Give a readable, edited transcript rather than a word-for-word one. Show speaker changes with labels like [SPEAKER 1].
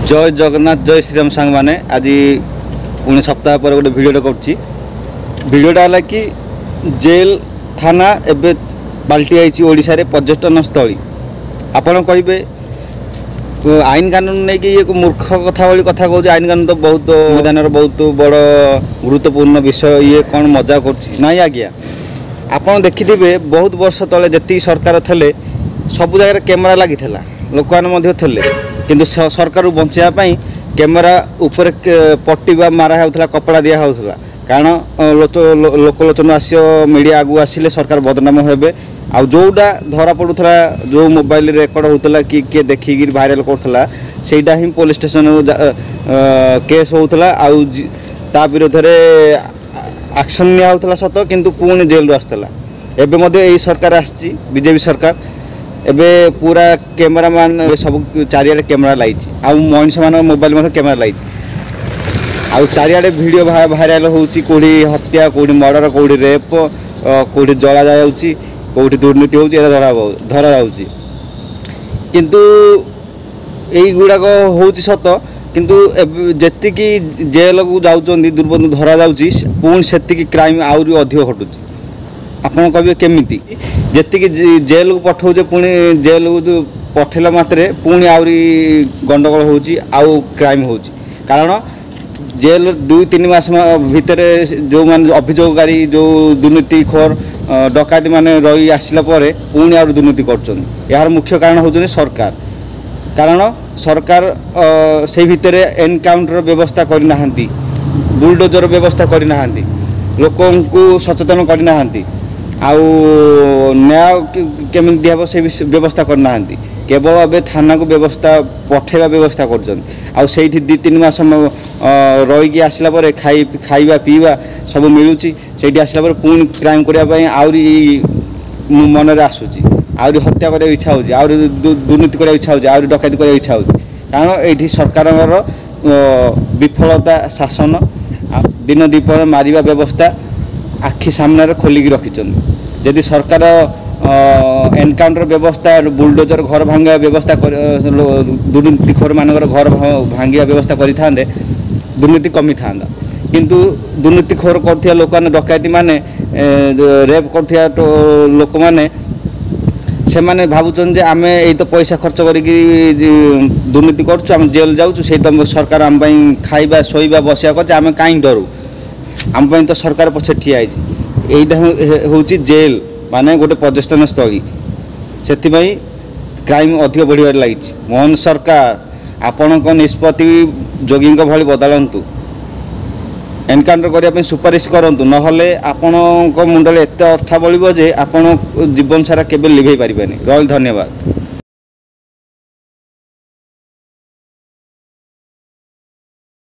[SPEAKER 1] जय जगन्नाथ जय श्रीराम सांग मैंने आज पुणे सप्ताह पर गोटे भिडियो भिडियोटा है कि जेल थाना एवं बाल्टी आई ओडिशा रे पर्यटन स्थली आपड़ कहे आईन कानून नहीं कि ये मूर्ख कथा भाई कथा कहूँ आईन कानून तो बहुत संविधान बहुत बड़ गुरुत्वपूर्ण विषय ये कौन मजा कर आज्ञा आपड़ देखिथे बहुत वर्ष तले जी सरकार थे सब जगह कैमेरा लगी लोक मैंने किंतु सरकार बचाई कैमेरा उपर पट्टी मारा होता कपड़ा दिया होता कारण लोकलोचन आस मीडिया आगू आसिले सरकार बदनाम हेबे आ जोटा धरा पड़ूला जो मोबाइल रेकर्ड होता कि किए देखिकी भाइराल करूला सेटा ही पुलिस स्टेशन केस होता आ विरोध में एक्शन निया सत किंतु पुणी जेल आसला एवं यही सरकार आसी बीजेपी सरकार एबे पूरा कैमेरा मान सब चारियाडे कैमेरा लाइछि आ मनुष्य मान मोबाइल में कैमेरा लाइछि आ चारियाडे वीडियो भाइराल होउछि कोडी हत्या कोडी मर्डर कोडी रेप कोडी जला जाउछि कोडी दुर्नीति होउछि एरा धरा जाउछि किंतु एई गुडा को होउछि सत किंतु जेति की जेल को जाउछन्ती दुर्बंधु धरा जाउछि पुणी सेति की क्राइम आउरी अधिक घटुछि आपन कहे केमिति जी जेल को पठाऊे पुणी जेल को पठेला मात्रे पुणी आहरी गंडगोल होउछि आउ क्राइम होउछि कारण जेल 2-3 मास भितर जो मान अभियोगकारी जो दुर्नीतिखोर डकायती माने रही आसला परे पुणी आउ दुर्नीति करछन यार मुख्य कारण होउछन सरकार कारण सरकार से भितर एनकाउंटर व्यवस्था करना हांती बुलडोजर व्यवस्था करना हांती लोकों को सचेतन करना हांती आउ न्याय केमी दिहब से व्यवस्था करना केवल ए थाना को व्यवस्था पठेवा व्यवस्था कर 2-3 मास रहीकि आसला खाइबा पीवा सब मिलूँ से आसला पुणी क्राइम करने आहरी मन में आसूँ आहरी हत्या करने इच्छा हो दुर्नीति करने इच्छा हो डकैती करने इच्छा हो कारण ये सरकार विफलता शासन दिन दीपर मारिबा व्यवस्था आखि सामने खोलिकी रखिंट जदि सरकार एनकाउंटर व्यवस्था बुलडोजर घर भांगा व्यवस्था दुर्नीतिखोर मान घर भांगा व्यवस्था करें दुर्नीति कमी था किंतु दुर्नीतिखोर कर लोक डकैती माने रेप कर लोक मैंने से माने भावुन जे आम यही तो पैसा खर्च कर दुर्नीति करें जेल जाऊँ से तो सरकार आम खाइबा शोइबा बसिया कर कहीं डरू आम तो सरकार पछे ठिया यहीटा हूँ जेल माने गोटे पर्यटन स्थली से क्राइम अधिक बढ़िया लगी मोहन सरकार आपण निष्पत्ति जोगी भली बदलतु एनकाउंटर करने सुपारिश करूँ ना आपण मुंडे एत अर्था बल जे आप जीवन सारा केबे लिभे पारे। धन्यवाद।